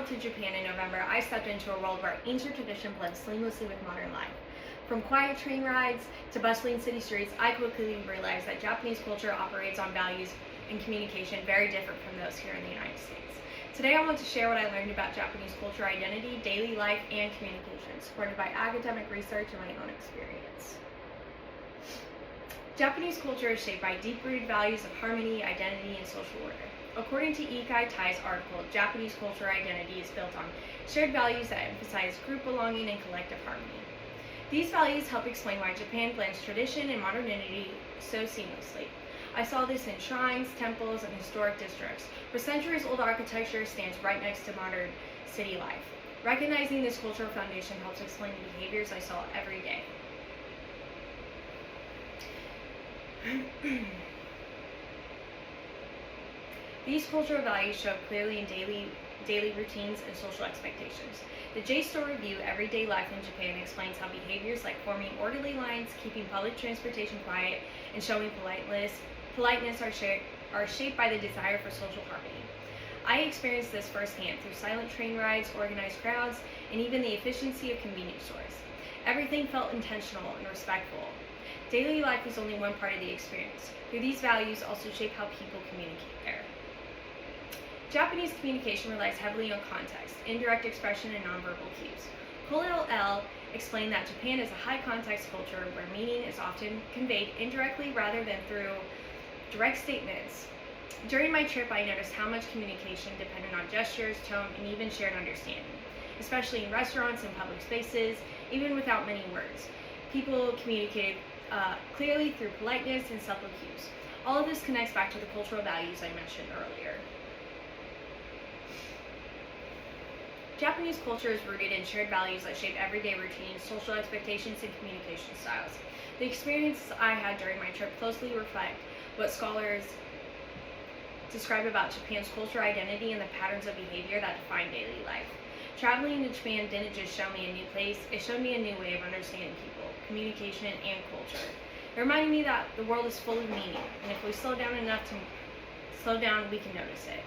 traveled to Japan in November, I stepped into a world where ancient tradition blends seamlessly with modern life. From quiet train rides to bustling city streets, I quickly realized that Japanese culture operates on values and communication very different from those here in the United States. Today I want to share what I learned about Japanese culture, identity, daily life, and communication, supported by academic research and my own experience. Japanese culture is shaped by deep-rooted values of harmony, identity, and social order. According to Ikai Tai's article, Japanese culture identity is built on shared values that emphasize group belonging and collective harmony. These values help explain why Japan blends tradition and modernity so seamlessly. I saw this in shrines, temples, and historic districts, where centuries-old architecture stands right next to modern city life. Recognizing this cultural foundation helps explain the behaviors I saw every day. These cultural values show up clearly in daily routines and social expectations. The JSTOR Review, Everyday Life in Japan, explains how behaviors like forming orderly lines, keeping public transportation quiet, and showing politeness are shaped by the desire for social harmony. I experienced this firsthand through silent train rides, organized crowds, and even the efficiency of convenience stores. Everything felt intentional and respectful. Daily life is only one part of the experience. Through these values also shape how people communicate there. Japanese communication relies heavily on context, indirect expression, and nonverbal cues. Cole et al. Explained that Japan is a high-context culture where meaning is often conveyed indirectly rather than through direct statements. During my trip, I noticed how much communication depended on gestures, tone, and even shared understanding, especially in restaurants and public spaces, even without many words. People communicated clearly through politeness and subtle cues. All of this connects back to the cultural values I mentioned earlier. Japanese culture is rooted in shared values that shape everyday routines, social expectations, and communication styles. The experiences I had during my trip closely reflect what scholars describe about Japan's cultural identity and the patterns of behavior that define daily life. Traveling to Japan didn't just show me a new place, it showed me a new way of understanding people, communication, and culture. It reminded me that the world is full of meaning, and if we slow down, we can notice it.